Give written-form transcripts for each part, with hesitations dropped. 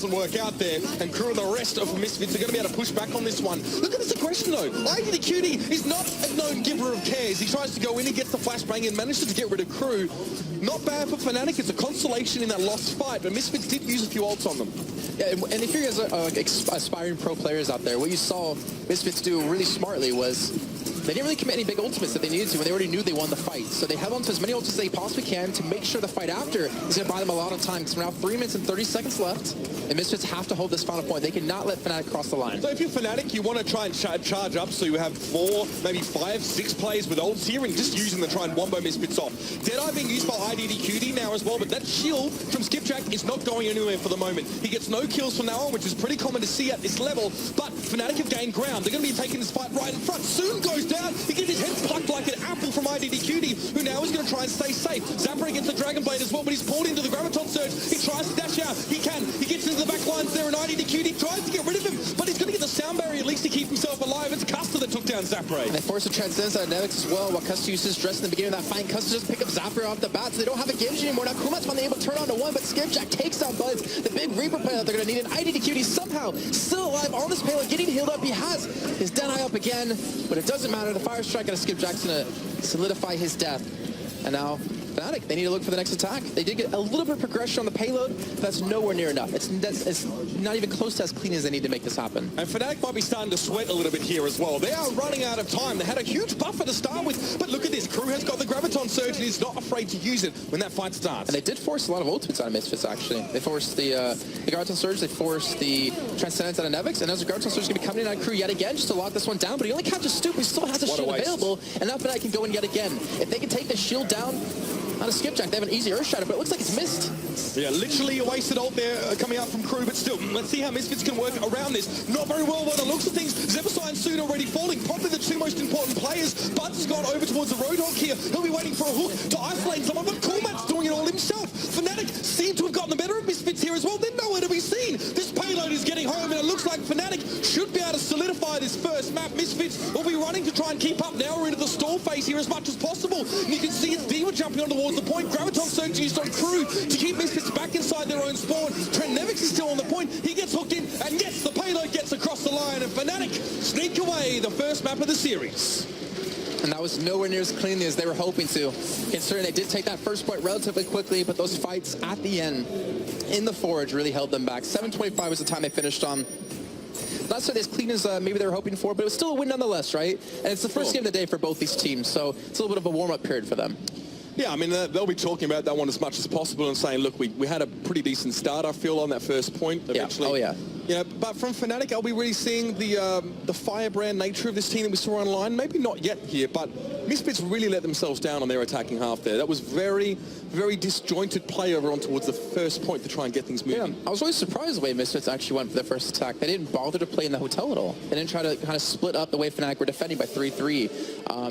doesn't work out there, and Crew and the rest of Misfits are going to be able to push back on this one. Look at this aggression though. ID the Cutie is not a known giver of cares. He tries to go in, he gets the flashbang and manages to get rid of Crew. Not bad for fnatic. It's a consolation in that lost fight, but Misfits did use a few ults on them. Yeah, and if you guys are aspiring pro players out there, what you saw Misfits do really smartly was they didn't really commit any big ultimates that they needed to when they already knew they won the fight. So they held on to as many ultimates as they possibly can to make sure the fight after is going to buy them a lot of time, because we're now 3 minutes and 30 seconds left, and Misfits have to hold this final point. They cannot let fnatic cross the line. So if you're fnatic, you want to try and charge up, so you have 4, maybe 5, 6 players with ults here, and just using to try and wombo Misfits off. Deadeye being used by IDDQD now as well, but that shield from Skipjack is not going anywhere for the moment. He gets no kills from now on, which is pretty common to see at this level, but fnatic have gained ground. They're going to be taking this fight right in front. Soon goes down. He gets his head plucked like an apple from IDDQD, who now is going to try and stay safe. Zappering gets the Dragon Blade as well, but he's pulled into the Graviton Surge. He tries to dash out. He can. He gets into the back lines there, and IDDQD tries to get rid of him, but he's going to get the sound barrier at least to keep himself alive. It's Custer that took down Zappray. And they force the transcendence out of Nevix as well, while Custer uses dress in the beginning of that fight. Custer just pick up Zappray off the bat, so they don't have a Genji anymore. Now Kumat's finally able to turn on to one, but Skipjack takes down Bloods. The big Reaper play that they're going to need, and IDDQD somehow still alive on this payload, getting healed up. He has his Deadeye up again, but it doesn't matter. The Fire Strike out of Skipjack's going to solidify his death. And now fnatic, they need to look for the next attack. They did get a little bit of progression on the payload, but that's nowhere near enough. It's not even close to as clean as they need to make this happen. And fnatic might be starting to sweat a little bit here as well. They are running out of time. They had a huge buffer to start with, but look at this. Crew has got the Graviton Surge and is not afraid to use it when that fight starts. And they did force a lot of ultimates out of Misfits, actually. They forced the Graviton Surge, they forced the Transcendence out of Nevix, and as the Graviton Surge is going to be coming in on Crew yet again just to lock this one down, but he only catches Stoop, he still has a shield available, and now fnatic can go in yet again. If they can take the shield down out of Skipjack, they have an easy Earth Shatter, but it looks like it's missed. Yeah, literally a wasted ult there coming out from Crew, but still, let's see how Misfits can work around this. Not very well by the looks of things. Zebasai soon already falling, probably the 2 most important players. Buds has gone over towards the Roadhog here. He'll be waiting for a hook to isolate someone, but Coolmat's doing it all himself. fnatic seem to have gotten the better of Misfits here as well. They're nowhere to be seen. This payload is getting home, and it looks like fnatic should be able to solidify this first map. Misfits will be running to try and keep up. Now we're into the stall phase here as much as possible. And you can see it's D.Va jumping on towards the point. Graviton Surge used on Crew to keep Misfits back inside their own spawn. Trent Nevix is still on the point. He gets hooked in, and yes, the payload gets across the line, and fnatic sneak away the first map of the series. And that was nowhere near as cleanly as they were hoping to. Considering they did take that first point relatively quickly, but those fights at the end in the Forge really held them back. 7:25 was the time they finished on. Not so as clean as maybe they were hoping for, but it was still a win nonetheless, right? And it's the first game of the day for both these teams, so it's a little bit of a warm-up period for them. Yeah, I mean, they'll be talking about that one as much as possible and saying, look, we had a pretty decent start, I feel, on that first point. Eventually. Yeah. Oh, yeah. Yeah, but from fnatic, are we really seeing the firebrand nature of this team that we saw online? Maybe not yet here, but Misfits really let themselves down on their attacking half there. That was very, very disjointed play over on towards the first point to try and get things moving. Yeah, I was really surprised the way Misfits actually went for their first attack. They didn't bother to play in the hotel at all. They didn't try to kind of split up the way fnatic were defending by 3-3.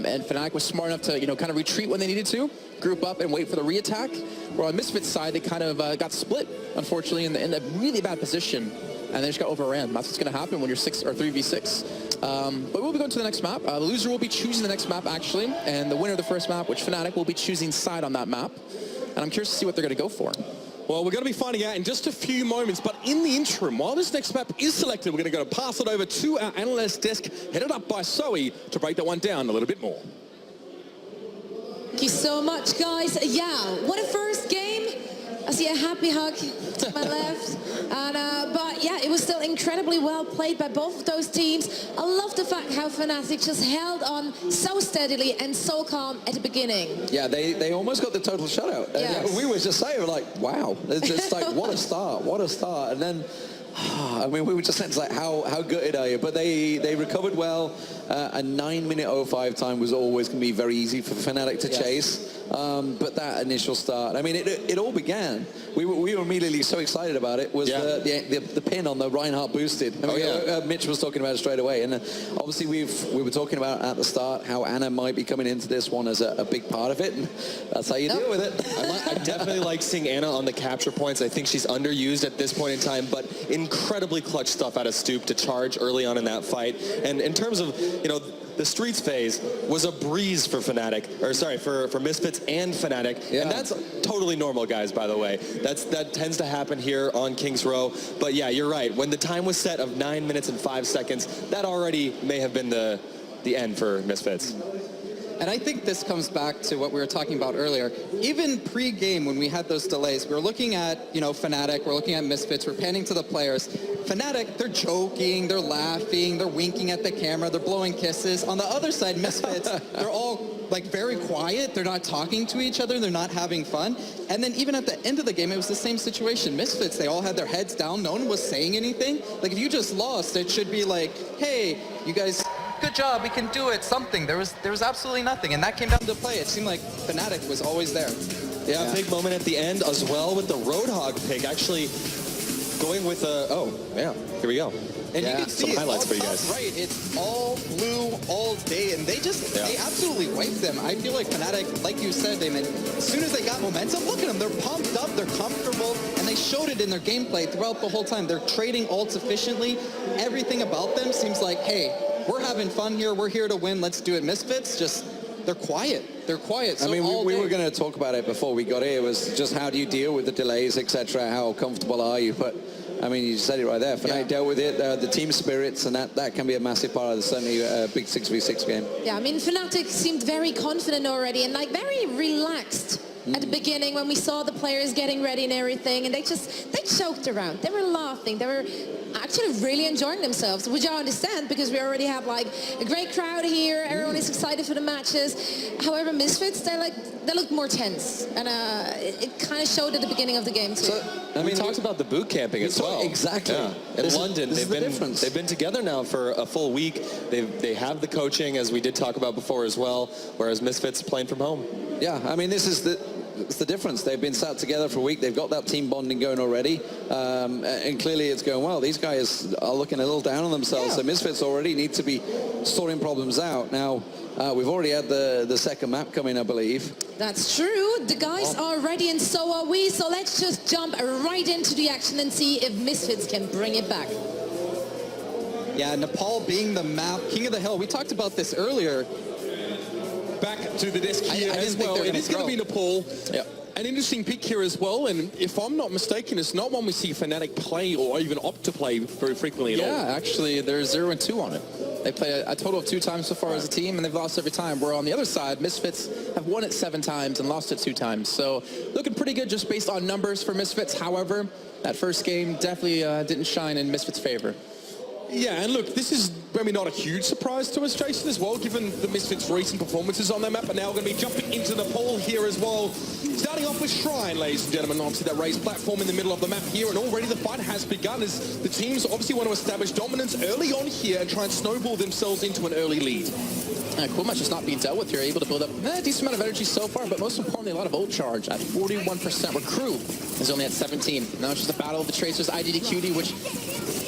And fnatic was smart enough to, kind of retreat when they needed to, group up and wait for the re-attack. Where on Misfits' side, they kind of got split, unfortunately, in a really bad position. And they just got overran. That's what's going to happen when you're 6 or 3v6. But we'll be going to the next map. The loser will be choosing the next map, actually. And the winner of the first map, which fnatic will be choosing side on that map. And I'm curious to see what they're going to go for. Well, we're going to be finding out in just a few moments, but in the interim, while this next map is selected, we're going to go pass it over to our analyst desk, headed up by Zoe, to break that one down a little bit more. Thank you so much, guys. Yeah, what a first game. I see a happy hug to my left. And, but yeah, it was still incredibly well played by both of those teams. I love the fact how fnatic just held on so steadily and so calm at the beginning. Yeah, they almost got the total shutout. Yes. We were just saying, like, wow, it's just like, what a start, what a start. And then, I mean, we were just saying, like, how gutted are you? But they recovered well. A 9-minute 05 time was always going to be very easy for fnatic to chase. But that initial start, I mean, it all began. We were immediately so excited about it. Was the pin on the Reinhardt boosted. I mean, Mitch was talking about it straight away, and obviously we were talking about at the start how Anna might be coming into this one as a big part of it, and that's how you deal with it. I definitely like seeing Anna on the capture points. I think she's underused at this point in time, but incredibly clutch stuff out of Stoop to charge early on in that fight. And in terms of, the Streets phase was a breeze for Fnatic, or sorry, for Misfits and Fnatic. Yeah. And that's totally normal, guys, by the way. That tends to happen here on King's Row. But yeah, you're right. When the time was set of 9 minutes and 5 seconds, that already may have been the end for Misfits. And I think this comes back to what we were talking about earlier. Even pre-game, when we had those delays, we were looking at, Fnatic, we're looking at Misfits, we're panning to the players. Fnatic, they're joking, they're laughing, they're winking at the camera, they're blowing kisses. On the other side, Misfits, they're all very quiet, they're not talking to each other, they're not having fun. And then even at the end of the game, it was the same situation. Misfits, they all had their heads down, no one was saying anything. Like, if you just lost, it should be like, hey, you guys, good job, we can do it, something. There was absolutely nothing, and that came down to play. It seemed like Fnatic was always there. Yeah, big moment at the end as well with the Roadhog pick, actually going with here we go. And you can see some highlights for you guys. Right, it's all blue all day, and they absolutely wiped them. I feel like Fnatic, like you said, Damon, as soon as they got momentum, look at them, they're pumped up, they're comfortable, and they showed it in their gameplay throughout the whole time. They're trading ults efficiently. Everything about them seems like, hey, we're having fun here, we're here to win, let's do it. Misfits, they're quiet. They're quiet. So I mean, we were going to talk about it before we got here. It was just how do you deal with the delays, etc. How comfortable are you? But I mean, you said it right there. Fnatic dealt with it. The team spirits, and that can be a massive part of the certainly big 6v6 game. Yeah, I mean, Fnatic seemed very confident already and very relaxed at the beginning when we saw the players getting ready and everything, and they choked around. They were laughing. They were actually really enjoying themselves, which I understand because we already have a great crowd here. Everyone is excited for the matches. However, Misfits, they look more tense, and it kind of showed at the beginning of the game too. So, we talked about the boot camping as well. Exactly. Yeah. In London, they've been together now for a full week. They have the coaching, as we did talk about before as well, whereas Misfits playing from home. Yeah, I mean, it's the difference. They've been sat together for a week. They've got that team bonding going already, and clearly it's going well. These guys are looking a little down on themselves. So Misfits already need to be sorting problems out. Now, we've already had the second map coming, I believe. That's true. The guys are ready, and so are we. So let's just jump right into the action and see if Misfits can bring it back. Yeah, Nepal being the map king of the hill. We talked about this earlier. Back to the desk here as well. It is going to be Nepal. Yep. An interesting pick here as well, and if I'm not mistaken, it's not one we see Fnatic play or even opt to play very frequently at all. Yeah, actually, they're 0-2 on it. They play a total of 2 times so far as a team, and they've lost every time. Where on the other side, Misfits have won it 7 times and lost it 2 times. So looking pretty good just based on numbers for Misfits. However, that first game definitely didn't shine in Misfits' favor. Yeah, and look, this is maybe not a huge surprise to us, Jason, as well, given the Misfits' recent performances on their map, but now we're going to be jumping into Nepal here as well. Starting off with Shrine, ladies and gentlemen, onto that raised platform in the middle of the map here, and already the fight has begun as the teams obviously want to establish dominance early on here and try and snowball themselves into an early lead. Cool much is not being dealt with here, able to build up a decent amount of energy so far, but most importantly, a lot of ult charge at 41%, where Crew is only at 17. Now it's just a battle of the Tracers, IDDQD, which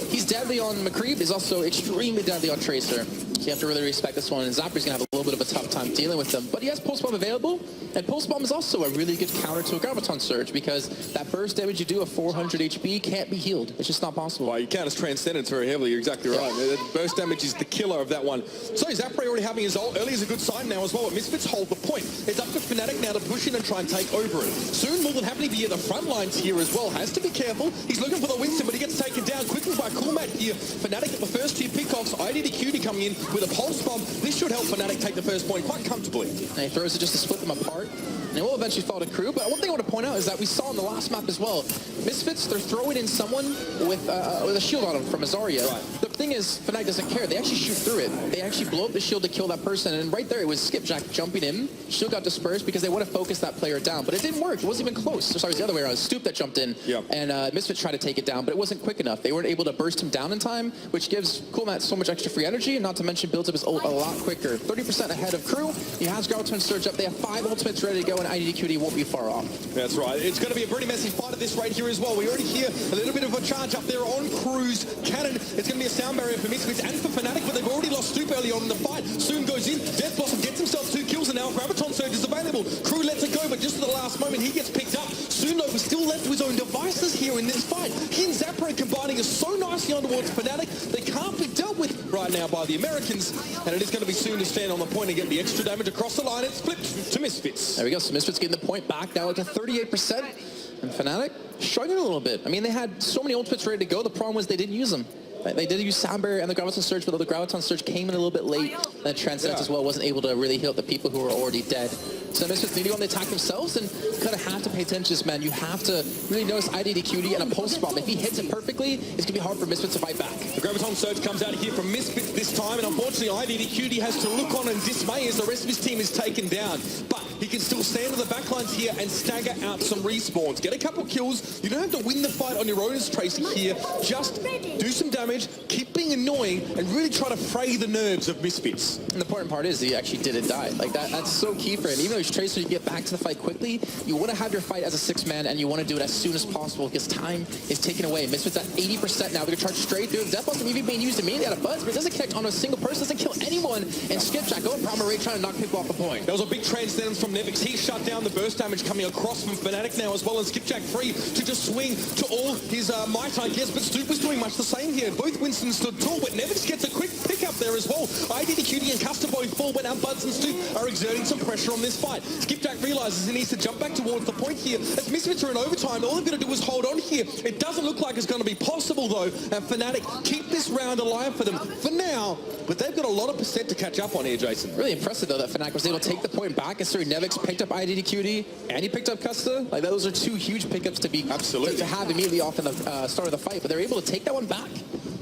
he's deadly on McCree, but he's also extremely deadly on Tracer. So you have to really respect this one, and Zappri's going to have a little bit of a tough time dealing with them. But he has Pulse Bomb available, and Pulse Bomb is also a really good counter to a Graviton Surge, because that burst damage you do of 400 HP can't be healed. It's just not possible. Well, you count as Transcendence very heavily, you're exactly right. The burst damage is the killer of that one. So Zappri already having his ult early is a good sign now as well. Misfits hold the point. It's up to Fnatic now to push in and try and take over it. Soon, more than happily be at the front lines here as well. Has to be careful. He's looking for the Winston, but he gets taken down quickly by Coolmat here. Fnatic at the first 2 pickoffs. IDDQD coming in with a Pulse Bomb. This should help Fnatic take the first point quite comfortably. And he throws it just to split them apart. And it will eventually fall to Crew. But one thing I want to point out is that we saw in the last map as well, Misfits, they're throwing in someone with a shield on him from Azaria. Right. The thing is, Fnatic doesn't care. They actually shoot through it. They actually blow up the shield to kill that person. And right there, it was Skipjack jumping in. Shield got dispersed because they would have focused that player down. But it didn't work. It wasn't even close. Sorry, it was the other way around. Stoop that jumped in. Yep. And Misfits tried to take it down, but it wasn't quick enough. They weren't able to burst him down in time, which gives Coolmat so much extra free energy, and not to mention builds up his ult a lot quicker. 30% ahead of Crew. He has Graviton Surge up. They have 5 ultimates ready to go, and IDDQD won't be far off. That's right. It's going to be a pretty messy fight at this rate here as well. We already hear a little bit of a charge up there on Crew's cannon. It's going to be a sound barrier for Misfits and for fnatic, but they've already lost Stoop early on in the fight. Soon goes in. Death Blossom gets himself 2 kills, and now Graviton Surge is available. Crew lets it go, but just at the last moment, he gets picked up. Soon, though, was still left to his own devices here in this fight. He and Zapra combining us so nicely on towards fnatic. They can't be dealt with right now by the Americans, and it is going to be Soon to stand on the point and get the extra damage across the line. It's flipped to Misfits. There we go. So Misfits getting the point back now to 38%. And fnatic struggling a little bit. I mean, they had so many ultimates ready to go. The problem was they didn't use them. They did use Sound Barrier and the Graviton Surge, but the Graviton Surge came in a little bit late. And Transcendence as well wasn't able to really hit the people who were already dead. So Misfits need to go on the attack themselves and kind of have to pay attention to this, man. You have to really notice IDDQD and a post bomb. If he hits it perfectly, it's going to be hard for Misfits to fight back. The Graviton Surge comes out here from Misfits this time, and unfortunately IDDQD has to look on in dismay as the rest of his team is taken down. But he can still stand in the backlines here and stagger out some respawns. Get a couple kills. You don't have to win the fight on your own as Tracer here. Just do some damage, keep being annoying, and really try to fray the nerves of Misfits. And the important part is he actually didn't die. Like that's so key for him. Even though he's Tracer, you get back to the fight quickly. You want to have your fight as a 6-man, and you want to do it as soon as possible because time is taken away. Misfits at 80% now. They're going to charge straight through. Death wasn't even being used immediately out of Buzz, but it doesn't connect on a single person, doesn't kill anyone. And Skipjack going Promer Ray trying to knock people off the point. There was a big transcendence from Nevix. He shut down the burst damage coming across from fnatic now, as well as Skipjack free to just swing to all his might, I guess. But Stoop was doing much the same here. Both Winston stood tall, but Nevix gets a quick pick up there as well. IDDQD and Custom both fall, but now Buds and Stoop are exerting some pressure on this fight. Skipjack realizes he needs to jump back towards the point here. As Misfits are in overtime, all they've got to do is hold on here. It doesn't look like it's going to be possible, though, and fnatic keep this round alive for them for now, but they've got a lot of percent to catch up on here, Jason. Really impressive, though, that fnatic was able to take the point back, and so Nevix picked up IDDQD, and he picked up Custa. Like, those are 2 huge pickups to be to have immediately off in the start of the fight, but they're able to take that one back.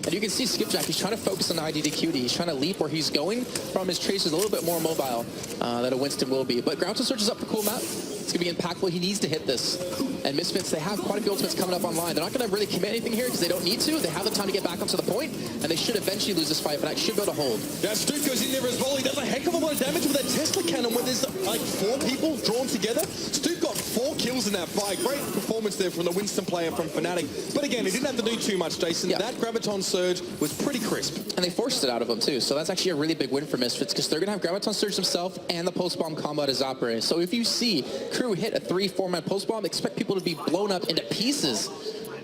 And you can see Skipjack, he's trying to focus on the IDDQD. He's trying to leap where he's going from his Tracer's a little bit more mobile than a Winston will be. But Graviton Surge is up for cool map. It's going to be impactful. He needs to hit this. And Misfits, they have quite a few ultimates coming up online. They're not going to really commit anything here because they don't need to. They have the time to get back up to the point, and they should eventually lose this fight, but I should be able to hold. Yeah, Stoop goes in there as well. He does a heck of a lot of damage with that Tesla cannon when there's like 4 people drawn together. Stoop got 4 kills in that fight. Great performance there from the Winston player from fnatic. But again, he didn't have to do too much, Jason. Yeah. That Graviton Surge was pretty crisp. And they forced it out of him, too. So that's actually a really big win for Misfits because they're going to have Graviton Surge themselves and the post-bomb combo to Zapre. So if you see Crew hit a 3-4-man post-bomb, expect people to be blown up into pieces.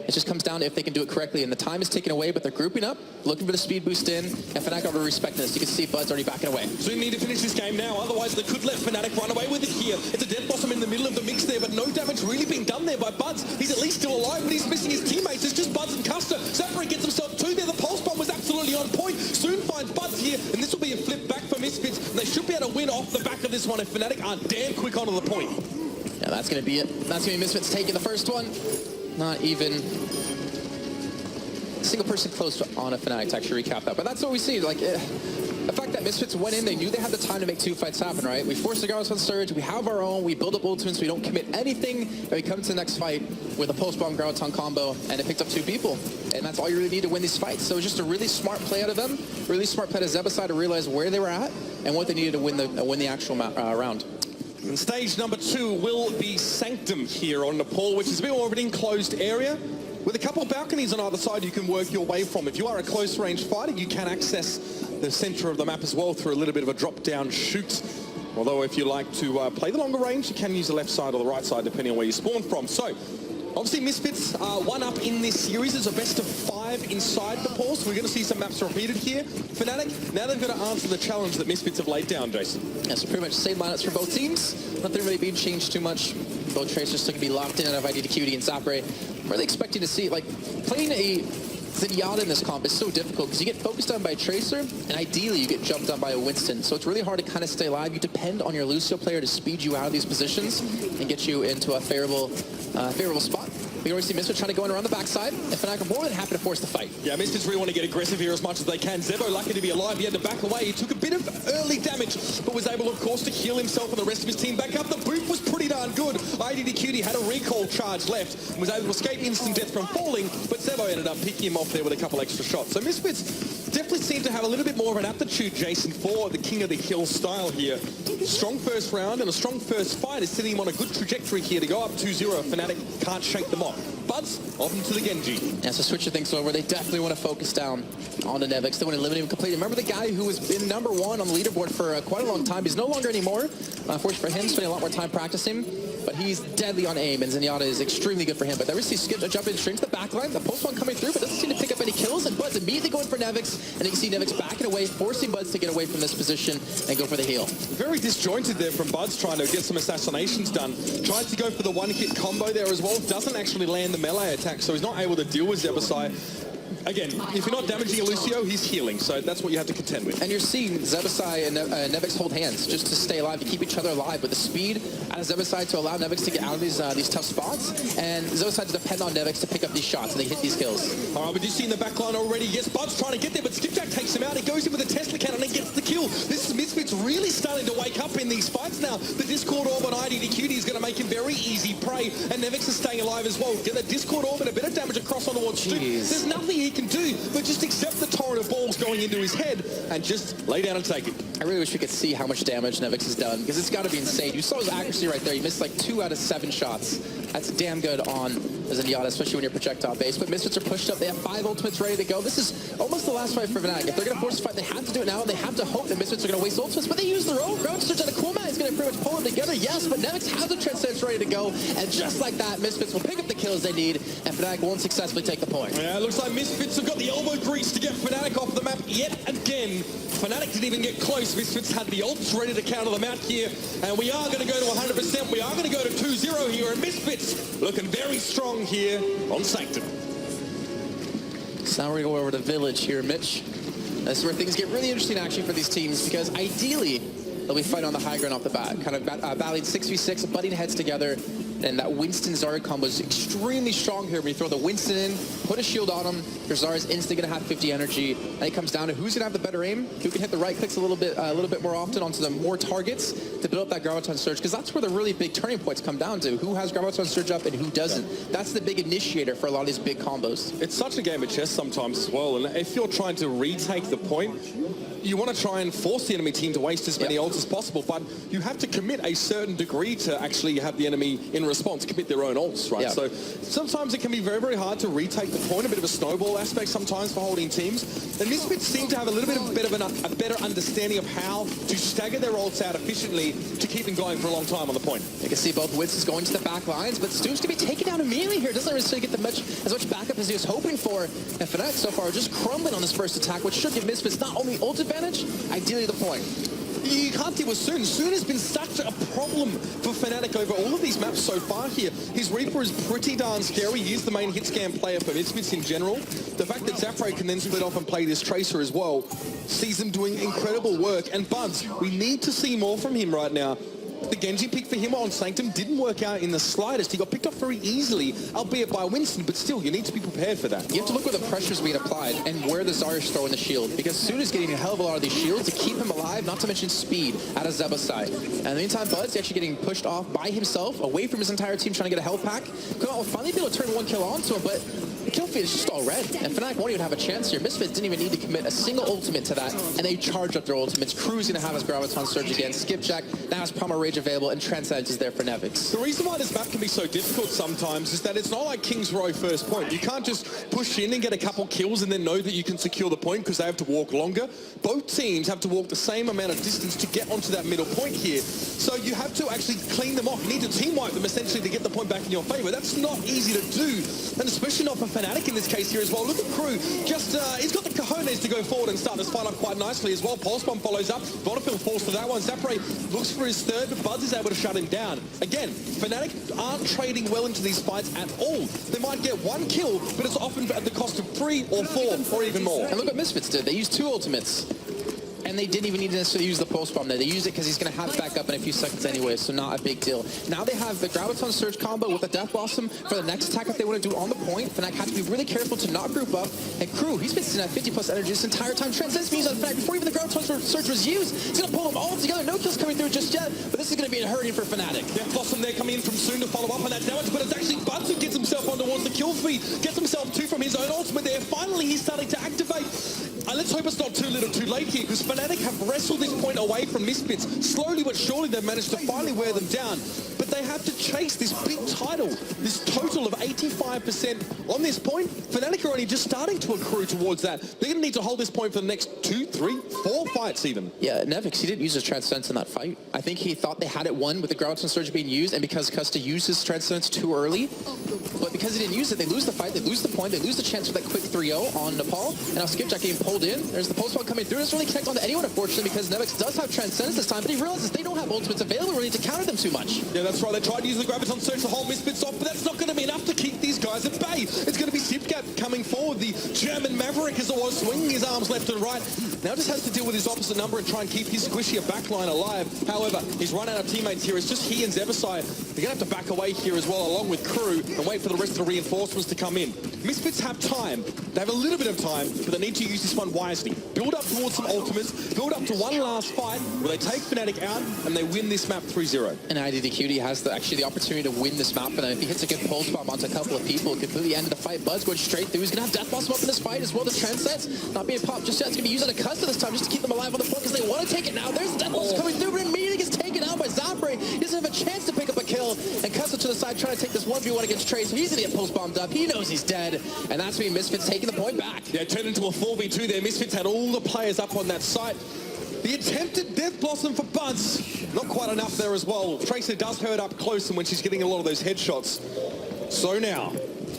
It just comes down to if they can do it correctly, and the time is taken away, but they're grouping up, looking for the speed boost in, and fnatic are respecting this. You can see Bud's already backing away. So we need to finish this game now, otherwise they could let fnatic run away with it here. It's a Death Blossom in the middle of the mix there, but no damage really being done there by Buds. He's at least still alive, but he's missing his teammates. It's just Buds and Custer. Zapra gets himself 2 there. The pulse bomb was absolutely on point. Soon finds Buds here, and this will be a flip back for Misfits. And they should be able to win off the back of this one if fnatic aren't damn quick onto the point. Yeah, that's going to be it. That's going to be Misfits taking the first one. Not even single person close on a fnatic to actually recap that. But that's what we see. Like, the fact that Misfits went in, they knew they had the time to make 2 fights happen, right? We forced the Graviton Surge, we have our own, we build up ultimates, we don't commit anything, and we come to the next fight with a post-bomb Graviton combo, and it picked up 2 people. And that's all you really need to win these fights. So it was just a really smart play out of them, really smart play to Zebasai to realize where they were at and what they needed to win the actual round. And stage number 2 will be Sanctum here on Nepal, which is a bit more of an enclosed area with a couple of balconies on either side you can work your way from. If you are a close range fighter, you can access the center of the map as well through a little bit of a drop down shoot. Although if you like to play the longer range, you can use the left side or the right side depending on where you spawn from. So obviously Misfits are 1 up in this series. It's a best of 5 inside Nepal, so we're going to see some maps repeated here. fnatic, now they've got to answer the challenge that Misfits have laid down, Jason. Yeah, so pretty much the same lineups for both teams. Nothing really being changed too much. Both Tracers still going to be locked in out of IDDQD and Zapre. I'm really expecting to see, like, playing a Zenyatta in this comp is so difficult because you get focused on by a Tracer, and ideally you get jumped on by a Winston. So it's really hard to kind of stay alive. You depend on your Lucio player to speed you out of these positions and get you into a favorable spot. We already see Misfits trying to go in around the backside, and fnatic are more than happy to force the fight. Yeah, Misfits really want to get aggressive here as much as they can. Zebo, lucky to be alive, he had to back away. He took a bit of early damage, but was able, of course, to heal himself and the rest of his team back up. The boot was pretty darn good. IDDQD had a recall charge left and was able to escape instant death from falling, but Zebo ended up picking him off there with a couple extra shots. So Misfits definitely seem to have a little bit more of an aptitude, Jason, for the King of the Hill style here. Strong first round and a strong first fight is sitting him on a good trajectory here to go up 2-0. fnatic can't shake them off. Buds, off into the Genji. Yeah, so switcher things over. They definitely want to focus down on the envyus. They want to eliminate him completely. Remember the guy who has been #1 on the leaderboard for quite a long time? He's no longer anymore. Unfortunately for him, spending a lot more time practicing. But he's deadly on aim, and Zenyatta is extremely good for him. But there we see Skip jump in straight to the back line. The pulse one coming through, but doesn't seem to pick up any kills. And Bud's immediately going for envyus. And you can see envyus backing away, forcing Buds to get away from this position and go for the heal. Very disjointed there from Buds, trying to get some assassinations done. Tries to go for the one-hit combo there as well. Doesn't actually land the melee attack, so he's not able to deal with Zebasai. Again, if you're not damaging a Lucio, he's healing, so that's what you have to contend with. And you're seeing Zebasai and envyus hold hands just to stay alive, to keep each other alive with the speed out of Zebasai to allow envyus to get out of these tough spots, and Zebasai to depend on envyus to pick up these shots and they hit these kills. All right, but you see in the back line already, yes, Bud's trying to get there, but Skipjack takes him out. He goes in with a Tesla cannon and gets the kill. This is Misfits really starting to wake up in these fights now. The Discord Orb on IDDQD is going to make him very easy prey, and envyus is staying alive as well. Get the Discord Orb and a bit of damage across on the wall. There's nothing he can do but just accept the torrent of balls going into his head and just lay down and take it. I really wish we could see how much damage envyus has done, because it's got to be insane. You saw his accuracy right there. He missed like 2 out of 7 shots. That's damn good on Zenyatta, especially when you're projectile based. But Misfits are pushed up. They have 5 ultimates ready to go. This is almost the last fight for fnatic. If they're going to force a fight, they have to do it now. They have to hope that Misfits are going to waste ultimates, but they use their own. Ground search on a cool man is going to pretty much pull them together. Yes, but envyus has the Transcendence ready to go. And just like that, Misfits will pick up the kills they need, and fnatic won't successfully take the point. Yeah, it looks like Misfits have got the elbow grease to get fnatic off the map yet again. fnatic didn't even get close. Misfits had the ults ready to counter them out here, and we are going to go to 100%. We are going to go to 2-0 here, and Misfits looking very strong here on Sanctum. So now we're going to go over to Village here, Mitch. This is where things get really interesting actually for these teams, because ideally they'll be fighting on the high ground off the bat, kind of battling 6v6, butting heads together. And that Winston Zarya combo is extremely strong here. When you throw the Winston in, put a shield on him, your Zarya's instantly going to have 50 energy. And it comes down to who's going to have the better aim, who can hit the right clicks a little bit more often onto the more targets to build up that Graviton Surge, because that's where the really big turning points come down to. Who has Graviton Surge up and who doesn't. That's the big initiator for a lot of these big combos. It's such a game of chess sometimes as well, and if you're trying to retake the point, you want to try and force the enemy team to waste as many ults as possible, but you have to commit a certain degree to actually have the enemy in response commit their own ults, right? So sometimes it can be very, very hard to retake the point, a bit of a snowball aspect sometimes for holding teams. And Misfits seem to have a little bit of a better understanding of how to stagger their ults out efficiently to keep them going for a long time on the point. You can see both Winstons going to the back lines, but Stu's going to be taken down immediately here. Doesn't necessarily get as much backup as he was hoping for. And fnatic so far just crumbling on this first attack, which should give Misfits not only ult advantage, ideally the point. You can't deal with Soon. Soon has been such a problem for fnatic over all of these maps so far here. His Reaper is pretty darn scary. He is the main hit scan player for Misfits in general. The fact that Zafre can then split off and play this Tracer as well sees him doing incredible work. And Buds, we need to see more from him right now. The Genji pick for him on Sanctum didn't work out in the slightest. He got picked off very easily, albeit by Winston, but still, you need to be prepared for that. You have to look where the pressure's being applied and where the Zarya's throwing the shield, because Soon is getting a hell of a lot of these shields to keep him alive, not to mention speed out of Zebasai. And in the meantime, Bud's actually getting pushed off by himself, away from his entire team, trying to get a health pack. Will finally be able to turn one kill onto him, but the kill feed is just all red, and fnatic won't even have a chance here. Misfits didn't even need to commit a single ultimate to that, and they charge up their ultimates. Crew's going to have his Graviton Surge again. Skipjack now has Primal Rage available, and Transcendence is there for envyus. The reason why this map can be so difficult sometimes is that it's not like King's Row first point. You can't just push in and get a couple kills and then know that you can secure the point because they have to walk longer. Both teams have to walk the same amount of distance to get onto that middle point here. So you have to actually clean them off. You need to team wipe them essentially to get the point back in your favor. That's not easy to do, and especially not for fnatic in this case here as well. Look at Crew. Just, he's got the cojones to go forward and start this fight up quite nicely as well. Pulse Bomb follows up. Bonnefield falls for that one. Zafre looks for his third, but Buds is able to shut him down. Again, fnatic aren't trading well into these fights at all. They might get one kill, but it's often at the cost of 3 or 4 or even more. And look what Misfits did. They used 2 ultimates. And they didn't even need to necessarily use the pulse bomb there. They used it because he's going to have it back up in a few seconds anyway, so not a big deal. Now they have the Graviton Surge combo with the Death Blossom for the next attack if they want to do on the point. fnatic have to be really careful to not group up. And Crew, he's been sitting at 50 plus energy this entire time. Transcendence being used on fnatic before even the Graviton Surge was used. He's going to pull them all together. No kills coming through just yet, but this is going to be a hurting for fnatic. Death Blossom there coming in from Soon to follow up on that damage, but it's actually Buds who gets himself on towards the kill feed, gets himself 2 from his own ultimate there. Finally, he's starting to activate. Let's hope it's not too little too late here, because fnatic have wrestled this point away from Misfits. Slowly but surely they've managed to finally wear them down. But they have to chase this big title, this total of 85% on this point. fnatic are only just starting to accrue towards that. They're going to need to hold this point for the next 2, 3, 4 fights even. Yeah, Nevix, he didn't use his Transcendence in that fight. I think he thought they had it won with the Groudon Surge being used, and because Custa used his Transcendence too early, but because he didn't use it, they lose the fight, they lose the point, they lose the chance for that quick 3-0 on Nepal, and now Skipjack getting pulled in. There's the post-ball coming through. It doesn't really connect onto anyone, unfortunately, because Nevix does have Transcendence this time, but he realizes they don't have ultimates available really to counter them too much. Yeah, that's right. They tried to use the Graviton Surge to hold Misfits off, but that's not going to be enough to keep these guys at bay. It's going to be Skipjack coming forward, the German Maverick as it was, swinging his arms left and right. Now just has to deal with his opposite number and try and keep his squishier backline alive. However, he's run out of teammates here. It's just he and Zebasai. They're going to have to back away here as well, along with Crew, and wait for the rest of the reinforcements to come in. Misfits have time. They have a little bit of time, but they need to use this one wisely. Build up towards some ultimates, build up to one last fight where they take fnatic out and they win this map 3-0. And IDDQD has actually the opportunity to win this map, and then if he hits a good pulse bomb onto a couple of people, completely end the fight. Bud's going straight through. He's going to have Death Blossom up in this fight as well. The Transcendence not being popped just yet. It's going to be used on a Custa this time just to keep them alive on the point because they want to take it now. There's Death Blossom coming through, but immediately gets taken out by Zapre. He doesn't have a chance to pick up a kill, and Custa to the side trying to take this 1v1 against Trey, so he's going to get post-bombed up. He knows he's dead, and that's me. Misfits taking the point back. Yeah, turned into a 4v2 there. Misfits had all the players up on that site. The attempted Death Blossom for Buds, not quite enough there as well. Tracer does hurt up close and when she's getting a lot of those headshots. So now,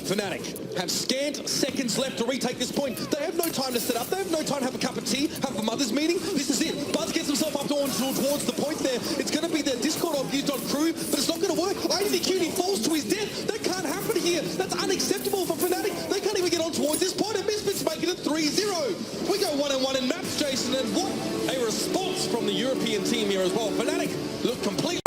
fnatic have scant seconds left to retake this point. They have no time to set up. They have no time to have a cup of tea, have a mother's meeting. This is it. Buds gets himself up towards the point there. It's going to be the Discord I've used on Crew, but it's not going to work. IDDQD falls to his death. That can't happen here. That's unacceptable for fnatic. They can't even get on towards this point, and Misfits making it 3-0. We go 1-1 in maps, Jason, and what a response from the European team here as well. fnatic look completely